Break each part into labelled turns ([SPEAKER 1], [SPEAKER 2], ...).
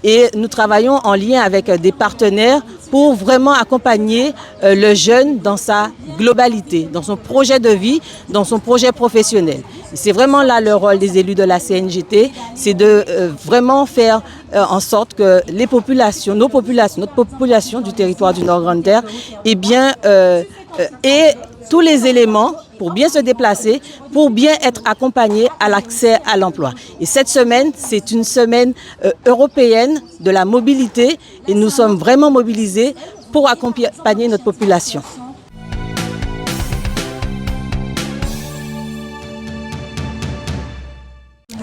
[SPEAKER 1] Et nous travaillons en lien avec des partenaires pour vraiment accompagner le jeune dans sa globalité, dans son projet de vie, dans son projet professionnel. C'est vraiment là le rôle des élus de la CNGT, c'est de vraiment faire en sorte que les populations, notre population du territoire du Nord-Grande-Terre, eh bien, ait tous les éléments pour bien se déplacer, pour bien être accompagné à l'accès à l'emploi. Et cette semaine, c'est une semaine européenne de la mobilité et nous sommes vraiment mobilisés pour accompagner notre population.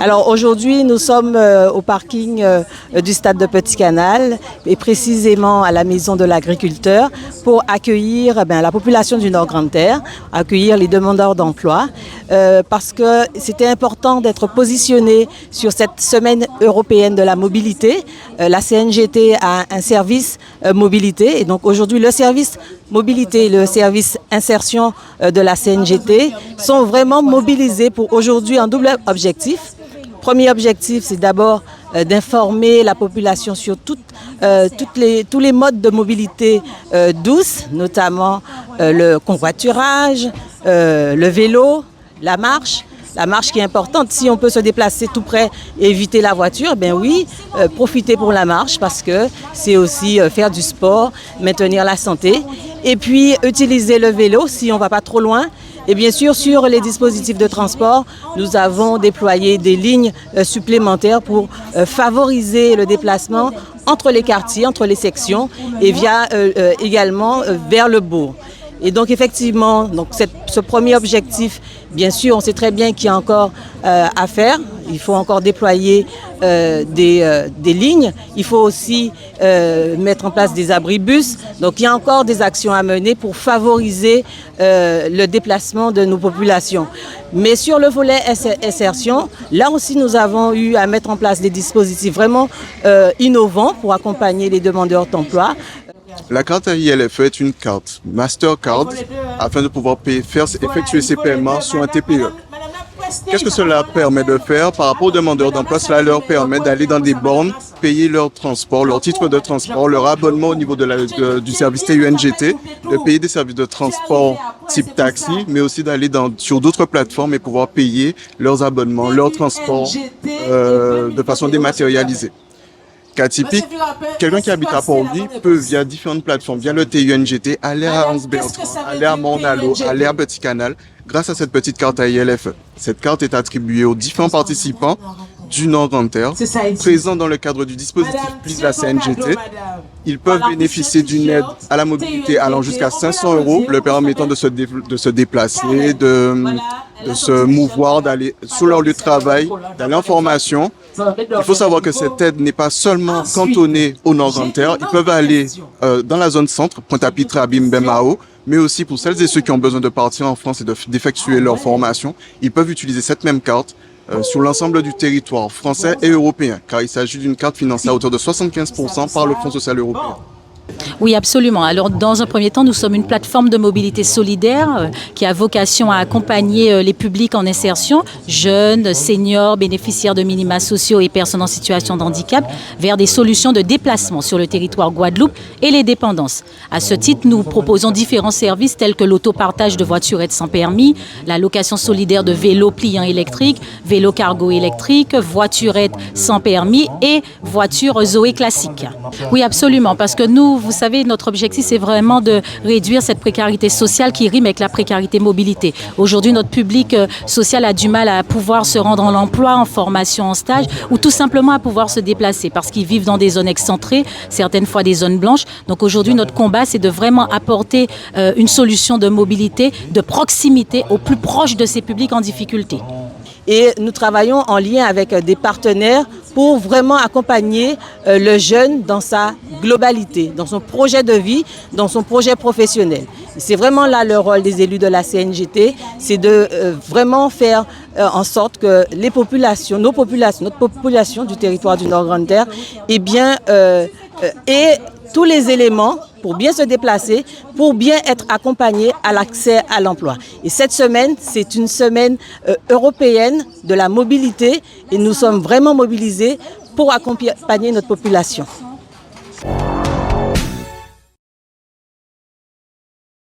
[SPEAKER 1] Alors aujourd'hui, nous sommes au parking du stade de Petit Canal et précisément à la maison de l'agriculteur pour accueillir la population du Nord-Grande-Terre, accueillir les demandeurs d'emploi parce que c'était important d'être positionné sur cette semaine européenne de la mobilité. La CNGT a un service mobilité et donc aujourd'hui le service mobilité et le service insertion de la CNGT sont vraiment mobilisés pour aujourd'hui un double objectif. Premier objectif, c'est d'abord d'informer la population sur tous les modes de mobilité douce, notamment le convoiturage, le vélo, la marche. La marche qui est importante, si on peut se déplacer tout près et éviter la voiture, ben oui, profiter pour la marche parce que c'est aussi faire du sport, maintenir la santé. Et puis utiliser le vélo si on ne va pas trop loin. Et bien sûr, sur les dispositifs de transport, nous avons déployé des lignes supplémentaires pour favoriser le déplacement entre les quartiers, entre les sections et également vers le bourg. Et donc effectivement, ce premier objectif, bien sûr, on sait très bien qu'il y a encore à faire. Il faut encore déployer des lignes. Il faut aussi mettre en place des abribus. Donc il y a encore des actions à mener pour favoriser le déplacement de nos populations. Mais sur le volet insertion, là aussi nous avons eu à mettre en place des dispositifs vraiment innovants pour accompagner les demandeurs d'emploi.
[SPEAKER 2] La carte AILFE est une carte Mastercard afin de pouvoir effectuer ses paiements sur un TPE. Qu'est-ce que cela permet de faire par rapport aux demandeurs d'emploi? Cela leur permet d'aller dans des bornes, payer leur transport, leur titre de transport, leur abonnement au niveau du service TUNGT, de payer des services de transport type taxi, mais aussi d'aller sur d'autres plateformes et pouvoir payer leurs abonnements, leur transport de façon dématérialisée. Cas typique, quelqu'un qui habite à Port-Louis peut, via différentes plateformes, via le TUNGT, aller à Anse-Bertrand, aller à Morne-à-l'Eau, aller à Petit Canal, grâce à cette petite carte AILFE. Cette carte est attribuée aux différents participants du Nord-Grande-Terre, présents dans le cadre du dispositif PLIS de la CNGT. Ils peuvent bénéficier d'une aide à la mobilité allant jusqu'à 500 €, leur permettant de se déplacer, de se mouvoir, d'aller sur leur lieu de travail, d'aller en formation. Il faut savoir que cette aide n'est pas seulement cantonnée au Nord-Grande-Terre. Ils peuvent aller dans la zone centre, Pointe-à-Pitre, Bimao, mais aussi pour celles et ceux qui ont besoin de partir en France et d'effectuer leur formation, ils peuvent utiliser cette même carte sur l'ensemble du territoire français et européen, car il s'agit d'une carte financée à hauteur de 75% par le Fonds social européen.
[SPEAKER 3] Oui, absolument. Alors, dans un premier temps, nous sommes une plateforme de mobilité solidaire qui a vocation à accompagner les publics en insertion, jeunes, seniors, bénéficiaires de minima sociaux et personnes en situation de handicap, vers des solutions de déplacement sur le territoire Guadeloupe et les dépendances. À ce titre, nous proposons différents services tels que l'autopartage de voiturettes sans permis, la location solidaire de vélos pliants électriques, vélos cargo électriques, voiturettes sans permis et voitures Zoé classiques. Oui, absolument, parce que nous, vous savez, notre objectif, c'est vraiment de réduire cette précarité sociale qui rime avec la précarité mobilité. Aujourd'hui, notre public social a du mal à pouvoir se rendre en emploi, en formation, en stage, ou tout simplement à pouvoir se déplacer parce qu'ils vivent dans des zones excentrées, certaines fois des zones blanches. Donc aujourd'hui, notre combat, c'est de vraiment apporter une solution de mobilité, de proximité au plus proche de ces publics en difficulté.
[SPEAKER 1] Et nous travaillons en lien avec des partenaires pour vraiment accompagner le jeune dans sa globalité, dans son projet de vie, dans son projet professionnel. C'est vraiment là le rôle des élus de la CNGT, c'est de vraiment faire en sorte que les populations, notre population du territoire du Nord-Grande-Terre, eh bien, ait tous les éléments pour bien se déplacer, pour bien être accompagné à l'accès à l'emploi. Et cette semaine, c'est une semaine européenne de la mobilité et nous sommes vraiment mobilisés pour accompagner notre population.